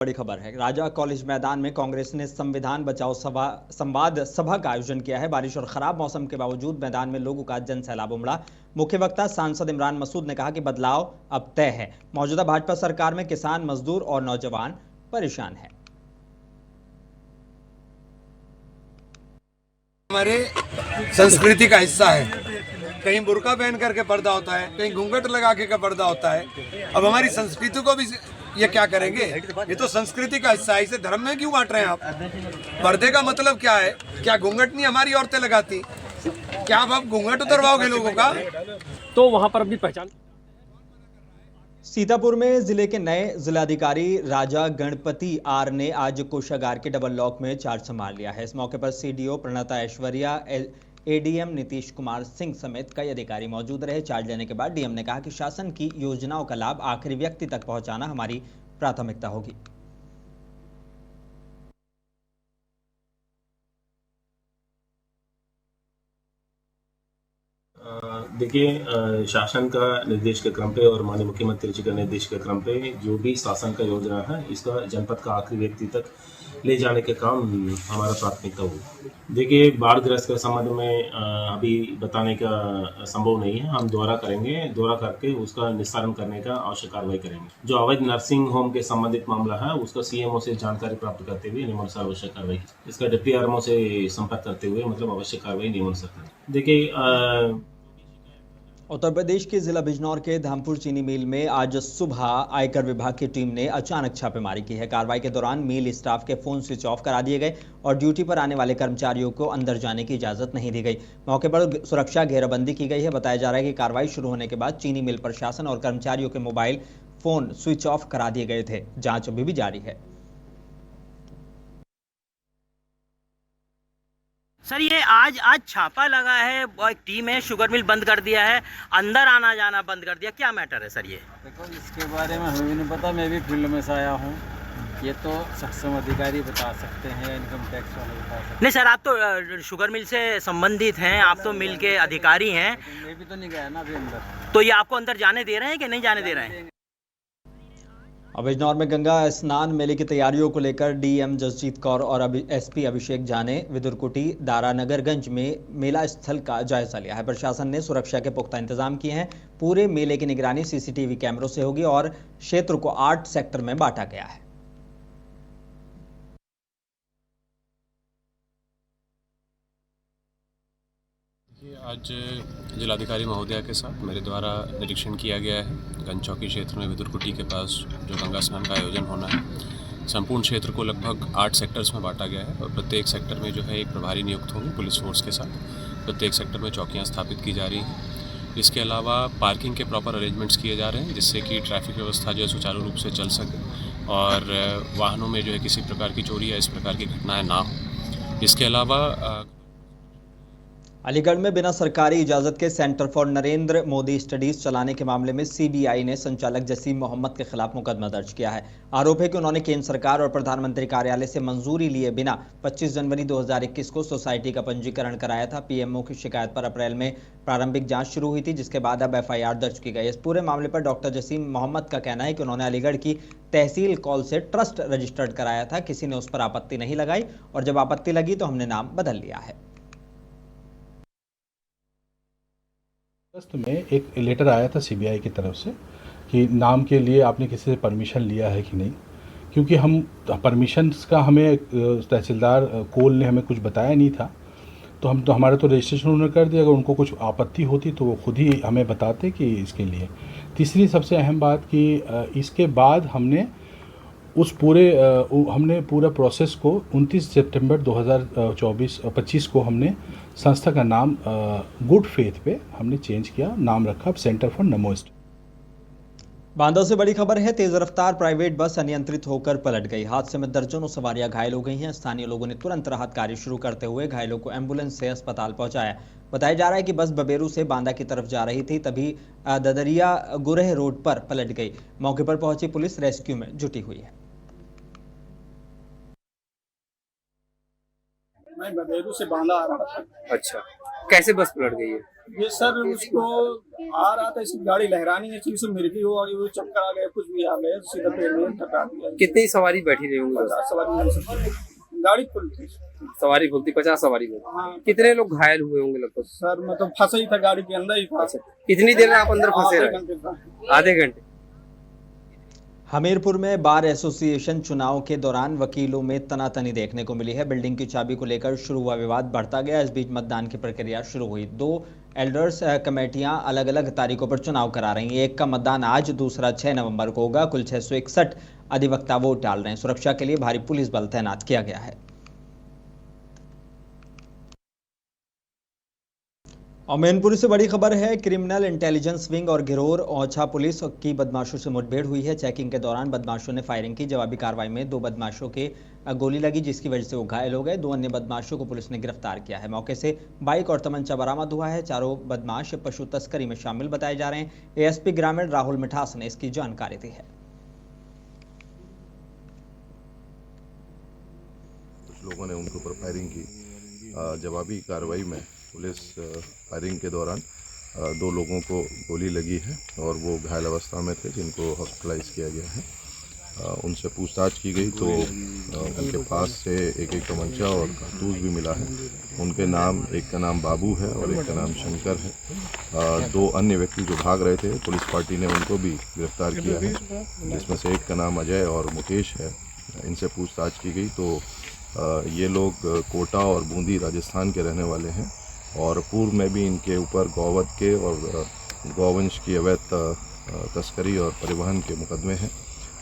बड़ी खबर है। राजा कॉलेज मैदान में कांग्रेस ने संविधान बचाओ संवाद सभा का आयोजन किया है। बारिश और खराब मौसम के बावजूद मैदान में लोगों का जन सैलाब उमड़ा। मुख्य वक्ता सांसद इमरान मसूद ने कहा कि बदलाव अब तय है। मौजूदा भाजपा सरकार में किसान, मजदूर और नौजवान परेशान है। हमारे संस्कृति का हिस्सा है। कहीं बुर्का पहन करके पर्दा होता है, कहीं घूंघट लगा के का पर्दा होता है। अब हमारी संस्कृति को भी ये क्या करेंगे? ये तो संस्कृति का हिस्सा है, इसे धर्म में क्यों बांट रहे हैं आप? पर्दे का मतलब क्या है? क्या घूंघट नहीं हमारी औरतें लगाती? क्या आप घूंघट उतरवाओगे लोगों का? तो वहां पर अपनी पहचान। सीतापुर में जिले के नए जिलाधिकारी राजा गणपति आर ने आज कोषागार के डबल लॉक में चार्ज संभाल लिया है। इस मौके पर सीडीओ प्रणता ऐश्वर्या, एडीएम नीतीश कुमार सिंह समेत कई अधिकारी मौजूद रहे। चार्ज लेने के बाद डीएम ने कहा कि शासन की योजनाओं का लाभ आखिरी व्यक्ति तक पहुंचाना हमारी प्राथमिकता होगी। देखिए, शासन का निर्देश के क्रम पे और माननीय मुख्यमंत्री जी का निर्देश के क्रम पे जो भी शासन का योजना है, इसका जनपद का आखिरी व्यक्ति तक ले जाने के काम हमारा प्राथमिकता होगी। देखिए, बाढ़ग्रस्त के संबंध में अभी बताने का संभव नहीं है। हम दौरा करेंगे, दौरा करके उसका निस्तारण करने का आवश्यक कार्रवाई करेंगे। जो अवैध नर्सिंग होम के संबंधित मामला है, उसका सीएमओ से जानकारी प्राप्त करते हुए नियमानुसार आवश्यक कार्रवाई, इसका डिप्टी आरएमओ से संपर्क करते हुए आवश्यक कार्रवाई नियमानुसार करें। देखिए, उत्तर प्रदेश के जिला बिजनौर के धामपुर चीनी मिल में आज सुबह आयकर विभाग की टीम ने अचानक छापेमारी की है। कार्रवाई के दौरान मिल स्टाफ के फोन स्विच ऑफ करा दिए गए और ड्यूटी पर आने वाले कर्मचारियों को अंदर जाने की इजाजत नहीं दी गई। मौके पर सुरक्षा घेराबंदी की गई है। बताया जा रहा है कि कार्रवाई शुरू होने के बाद चीनी मिल प्रशासन और कर्मचारियों के मोबाइल फोन स्विच ऑफ करा दिए गए थे। जांच अभी भी जारी है। सर, ये आज छापा लगा है, एक टीम है, शुगर मिल बंद कर दिया है, अंदर आना जाना बंद कर दिया, क्या मैटर है सर? ये देखो, इसके बारे में हमें भी नहीं पता। मैं भी फील्ड में से आया हूँ। ये तो सक्षम अधिकारी बता सकते हैं, इनकम टैक्स वाले बता सकते हैं। नहीं सर, आप तो शुगर मिल से संबंधित हैं, आप तो मिल के अधिकारी हैं। मैं भी तो नहीं गया ना अभी अंदर। तो ये आपको अंदर जाने दे रहे हैं कि नहीं जाने दे रहे हैं? अब बिजनौर में गंगा स्नान मेले की तैयारियों को लेकर डीएम जसजीत कौर और एसपी अभिषेक झा ने विदुरकुटी दारानगरगंज में मेला स्थल का जायजा लिया है। प्रशासन ने सुरक्षा के पुख्ता इंतजाम किए हैं। पूरे मेले की निगरानी सीसीटीवी कैमरों से होगी और क्षेत्र को 8 सेक्टर में बांटा गया है। आज जिलाधिकारी महोदया के साथ मेरे द्वारा निरीक्षण किया गया है। गंज चौकी क्षेत्र में विदुरकुटी के पास जो गंगा स्नान का आयोजन होना है, संपूर्ण क्षेत्र को लगभग 8 सेक्टर्स में बांटा गया है और प्रत्येक सेक्टर में जो है एक प्रभारी नियुक्त होंगे पुलिस फोर्स के साथ। प्रत्येक सेक्टर में चौकियां स्थापित की जा रही हैं। इसके अलावा पार्किंग के प्रॉपर अरेंजमेंट्स किए जा रहे हैं, जिससे कि ट्रैफिक व्यवस्था जो है सुचारू रूप से चल सके और वाहनों में जो है किसी प्रकार की चोरी या इस प्रकार की घटनाएँ ना हो। इसके अलावा अलीगढ़ में बिना सरकारी इजाजत के centre for Narendra Modi studies चलाने के मामले में सीबीआई ने संचालक जसीम मोहम्मद के खिलाफ मुकदमा दर्ज किया है। आरोप है कि उन्होंने केंद्र सरकार और प्रधानमंत्री कार्यालय से मंजूरी लिए बिना 25 जनवरी 2021 को सोसाइटी का पंजीकरण कराया था। पीएमओ की शिकायत पर अप्रैल में प्रारंभिक जांच शुरू हुई थी, जिसके बाद अब एफआईआर दर्ज की गई। इस पूरे मामले पर डॉक्टर जसीम मोहम्मद का कहना है कि उन्होंने अलीगढ़ की तहसील कॉल से ट्रस्ट रजिस्टर्ड कराया था। किसी ने उस पर आपत्ति नहीं लगाई और जब आपत्ति लगी तो हमने नाम बदल लिया है। अगस्त में एक लेटर आया था सीबीआई की तरफ से कि नाम के लिए आपने किसी से परमिशन लिया है कि नहीं, क्योंकि हम परमिशंस का हमें तहसीलदार कोल ने हमें कुछ बताया नहीं था। तो हमारा तो रजिस्ट्रेशन उन्होंने कर दिया। अगर उनको कुछ आपत्ति होती तो वो खुद ही हमें बताते कि इसके लिए। तीसरी सबसे अहम बात कि इसके बाद हमने पूरा प्रोसेस को 29 सितंबर 2025 को हमने संस्था का नाम गुड फेथ पे हमने चेंज किया, नाम रखा सेंटर फॉर नमोस्ट। बांदा से बड़ी खबर है। तेज रफ्तार प्राइवेट बस अनियंत्रित होकर पलट गई। हादसे में दर्जनों सवारियां घायल हो गई हैं। स्थानीय लोगों ने तुरंत राहत कार्य शुरू करते हुए घायलों को एम्बुलेंस से अस्पताल पहुंचाया। बताया जा रहा है कि बस बबेरू से बांदा की तरफ जा रही थी, तभी ददरिया गुरेह रोड पर पलट गई। मौके पर पहुंची पुलिस रेस्क्यू में जुटी हुई है। मैं बबेरू से बांदा आ रहा था। अच्छा। कैसे बस पलट गई है? ये सर उसको आ रहा था, इसकी गाड़ी लहरानी थी, उसमें मिर्गी हो और वो चक्कर आ गया, कुछ भी आ गया, सीधा पेड़ में टकरा दिया। कितनी सवारी बैठी रही होंगी? 50 सवारी नहीं सकती, गाड़ी फुल थी। सवारी बोलती 50 सवारी में। हाँ। कितने लोग घायल हुए होंगे लगभग? सर मैं तो फंसा ही था, गाड़ी के अंदर ही था। कितनी देर आप अंदर फंसे आधे रहे? घंटे था। आधे घंटे। हमीरपुर में बार एसोसिएशन चुनाव के दौरान वकीलों में तनातनी देखने को मिली है। बिल्डिंग की चाबी को लेकर शुरू हुआ विवाद बढ़ता गया। इस बीच मतदान की प्रक्रिया शुरू हुई। 2 एल्डर्स कमेटियां अलग अलग तारीखों पर चुनाव करा रही हैं। एक का मतदान आज, दूसरा 6 नवंबर को होगा। कुल 661 अधिवक्ता वोट डाल रहे हैं। सुरक्षा के लिए भारी पुलिस बल तैनात किया गया है। और मैनपुरी से बड़ी खबर है। क्रिमिनल इंटेलिजेंस विंग और गिरोह ओछा पुलिस की बदमाशों से मुठभेड़ हुई है। चेकिंग के दौरान बदमाशों ने फायरिंग की। जवाबी कार्रवाई में 2 बदमाशों के गोली लगी, जिसकी वजह से वो घायल हो गए। 2 अन्य बदमाशों को पुलिस ने गिरफ्तार किया है। मौके से बाइक और तमंचा बरामद हुआ है। चारों बदमाश पशु तस्करी में शामिल बताए जा रहे हैं। एएसपी ग्रामीण राहुल मिठास ने इसकी जानकारी दी है। कुछ लोगों ने उनके ऊपर फायरिंग की। जवाबी कार्रवाई में पुलिस फायरिंग के दौरान 2 लोगों को गोली लगी है और वो घायल अवस्था में थे, जिनको हॉस्पिटलाइज किया गया है। उनसे पूछताछ की गई तो उनके पास से एक तमंचा और कारतूस भी मिला है। उनके नाम, एक का नाम बाबू है और एक का नाम शंकर है। 2 अन्य व्यक्ति जो भाग रहे थे, पुलिस पार्टी ने उनको भी गिरफ्तार किया है, जिसमें से एक का नाम अजय और मुकेश है। इनसे पूछताछ की गई तो ये लोग कोटा और बूंदी राजस्थान के रहने वाले हैं और पूर्व में भी इनके ऊपर गौवध के और गौवंश की अवैध तस्करी और परिवहन के मुकदमे हैं।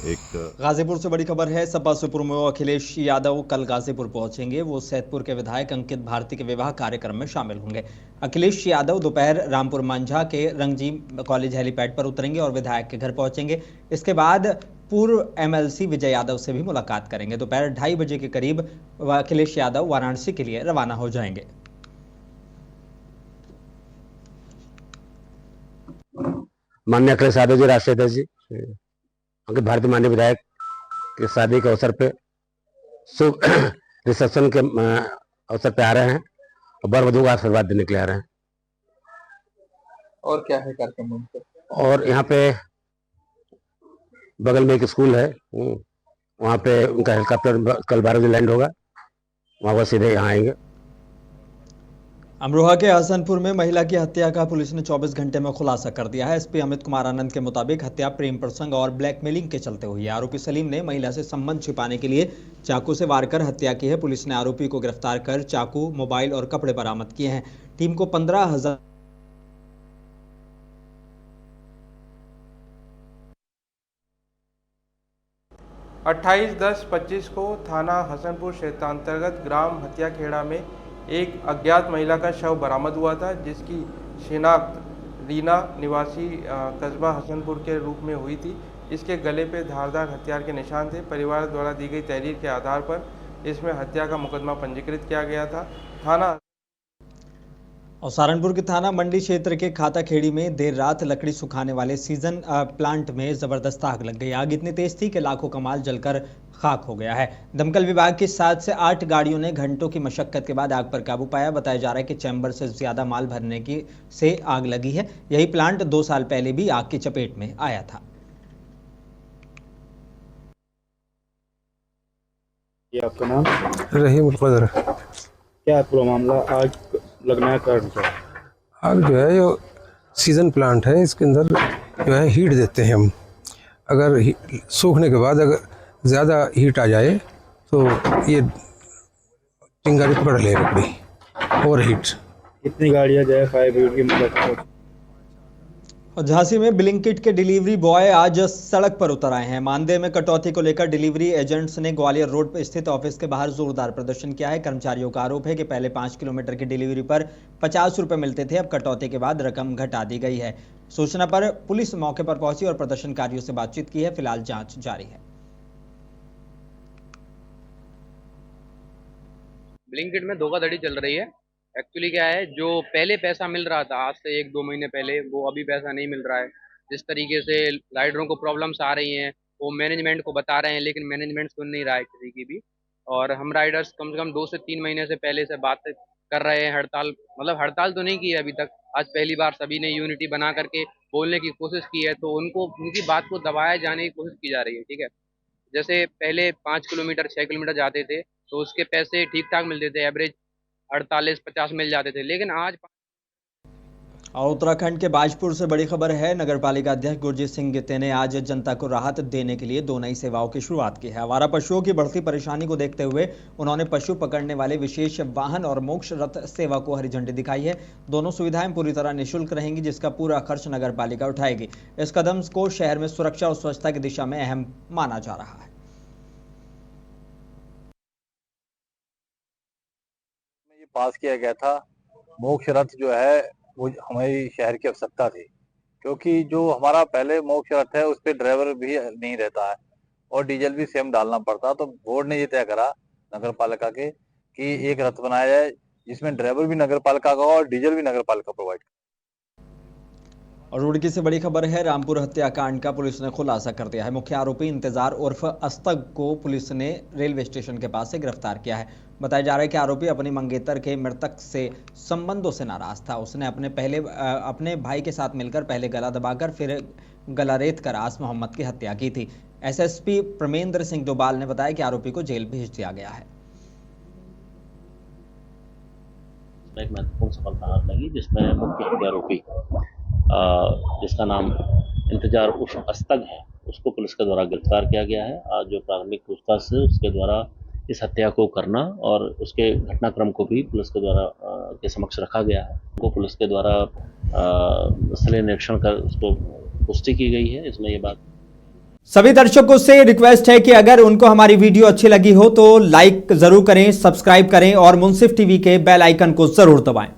गाजीपुर से बड़ी खबर है। सपा सुप्रीमो अखिलेश यादव कल गाजीपुर पहुंचेंगे। वो सैदपुर के विधायक अंकित भारती के विवाह कार्यक्रम में शामिल होंगे। अखिलेश यादव दोपहर रामपुर मांझा के रंगजी कॉलेज हेलीपैड पर उतरेंगे और विधायक के घर पहुंचेंगे। इसके बाद पूर्व एमएलसी विजय यादव से भी मुलाकात करेंगे। दोपहर 2:30 बजे के करीब अखिलेश यादव वाराणसी के लिए रवाना हो जाएंगे। माननीय अखिलेश यादव जी, राष्ट्रीय अध्यक्ष जी, अंकित भारती माननीय विधायक के शादी के अवसर पे शुभ रिसेप्शन के अवसर पे आ रहे हैं और वर वधू का आशीर्वाद देने के लिए आ रहे हैं। और क्या है कार्यक्रम? और यहाँ पे बगल में एक स्कूल है, वहाँ पे उनका हेलीकॉप्टर कल 12 बजे लैंड होगा। वहाँ वो सीधे यहाँ आएंगे। अमरोहा के हसनपुर में महिला की हत्या का पुलिस ने 24 घंटे में खुलासा कर दिया है। एसपी अमित कुमार आनंद के मुताबिक हत्या प्रेम प्रसंग और ब्लैकमेलिंग के चलते हुई है। आरोपी सलीम ने महिला से संबंध छिपाने के लिए चाकू से वार कर हत्या की है। पुलिस ने आरोपी को गिरफ्तार कर चाकू, मोबाइल और कपड़े बरामद किए हैं। टीम को 15,000 28/10/25 को थाना हसनपुर क्षेत्रांतर्गत ग्राम हत्याखेड़ा में एक अज्ञात महिला का शव बरामद हुआ था, जिसकी शिनाख्त रीना निवासी कस्बा हसनपुर के रूप में हुई थी। इसके गले पे धारदार हथियार के निशान थे। परिवार द्वारा दी गई तहरीर के आधार पर इसमें हत्या का मुकदमा पंजीकृत किया गया था। थाना और सहारनपुर के थाना मंडी क्षेत्र के खाताखेड़ी में देर रात लकड़ी सुखाने वाले सीजन प्लांट में जबरदस्त आग लग गई। आग इतनी तेज थी कि लाखों का माल जलकर खाक हो गया है। दमकल विभाग की 7 से 8 गाड़ियों ने घंटों की मशक्कत के बाद आग पर काबू पाया। बताया जा रहा है कि चैम्बर से ज्यादा माल भरने की से आग लगी है। यही प्लांट 2 साल पहले भी आग की चपेट में आया था। ये आपका नाम? रहीम उल-कदर। क्या है पूरा मामला? आग लगना है कारण क्या? आग जो है जो सीजन प्लांट है, इसके अंदर जो है हीट देते हैं हम। अगर सूखने के बाद अगर ज़्यादा हीट आ जाए तो ये चिंगारी पकड़ ले लकड़ी, ओवर हीट। कितनी गाड़ियाँ जो है फायर ब्रिगेड की मदद? और झांसी में ब्लिंकिट के डिलीवरी बॉय आज सड़क पर उतर आए हैं। मानदेय में कटौती को लेकर डिलीवरी एजेंट्स ने ग्वालियर रोड पर स्थित ऑफिस के बाहर जोरदार प्रदर्शन किया है। कर्मचारियों का आरोप है कि पहले 5 किलोमीटर की डिलीवरी पर 50 रुपए मिलते थे, अब कटौती के बाद रकम घटा दी गई है। सूचना पर पुलिस मौके पर पहुंची और प्रदर्शनकारियों से बातचीत की है। फिलहाल जांच जारी है। ब्लिंकिट में धोखाधड़ी चल रही है। एक्चुअली क्या है, जो पहले पैसा मिल रहा था आज से 1-2 महीने पहले, वो अभी पैसा नहीं मिल रहा है। जिस तरीके से राइडरों को प्रॉब्लम्स आ रही हैं, वो मैनेजमेंट को बता रहे हैं, लेकिन मैनेजमेंट सुन नहीं रहा है किसी की भी। और हम राइडर्स कम से कम 2 से 3 महीने से पहले से बात कर रहे हैं हड़ताल, मतलब हड़ताल तो नहीं की है अभी तक, आज पहली बार सभी ने यूनिटी बना करके बोलने की कोशिश की है, तो उनको उनकी बात को दबाया जाने की कोशिश की जा रही है। ठीक है, जैसे पहले 5 किलोमीटर 6 किलोमीटर जाते थे तो उसके पैसे ठीक ठाक मिलते थे, एवरेज 48-50 मिल जाते थे, लेकिन आज और उत्तराखंड के बाजपुर से बड़ी खबर है। नगर पालिका अध्यक्ष गुरजीत सिंह गित्ते ने आज जनता को राहत देने के लिए 2 नई सेवाओं की शुरुआत की है। आवारा पशुओं की बढ़ती परेशानी को देखते हुए उन्होंने पशु पकड़ने वाले विशेष वाहन और मोक्ष रथ सेवा को हरी झंडी दिखाई है। दोनों सुविधाएं पूरी तरह निःशुल्क रहेंगी, जिसका पूरा खर्च नगर पालिका उठाएगी। इस कदम को शहर में सुरक्षा और स्वच्छता की दिशा में अहम माना जा रहा है। ये पास किया गया था मोक्ष रथ, जो है वो हमारी शहर की आवश्यकता थी, क्योंकि जो हमारा पहले मोक्ष रथ है उस पर ड्राइवर भी नहीं रहता है और डीजल भी सेम डालना पड़ता। तो बोर्ड ने ये तय करा नगर पालिका के कि एक रथ बनाया जाए जिसमें ड्राइवर भी नगर पालिका का और डीजल भी नगर पालिका प्रोवाइड। और रुड़की से बड़ी खबर है। रामपुर हत्याकांड का पुलिस ने खुलासा कर दिया है। मुख्य आरोपी इंतजार उर्फ अस्तग को पुलिस ने रेलवे स्टेशन के पास से गिरफ्तार किया है। बताया जा रहा है कि आरोपी अपनी मंगेतर के मृतक से संबंधों से नाराज था। उसने अपने भाई के साथ मिलकर पहले गला दबाकर फिर गला रेत कर आस मोहम्मद की हत्या की थी। एसएसपी प्रमेंद्र सिंह डोभाल ने बताया कि आरोपी को जेल भेज दिया गया है। एक महत्वपूर्ण सफलता हाथ लगी, जिसमें मुख्य आरोपी जिसका नाम इंतजार उर्फ अस्तग है, उसको पुलिस के द्वारा गिरफ्तार किया गया है। आज जो प्राथमिक पूछताछ से उसके द्वारा इस हत्या को करना और उसके घटनाक्रम को भी पुलिस के द्वारा के समक्ष रखा गया है। उनको पुलिस के द्वारा स्थलीय निरीक्षण कर उसको पुष्टि की गई है। इसमें ये बात सभी दर्शकों से रिक्वेस्ट है कि अगर उनको हमारी वीडियो अच्छी लगी हो तो लाइक जरूर करें, सब्सक्राइब करें और मुंसिफ टीवी के बेल आइकन को जरूर दबाएं।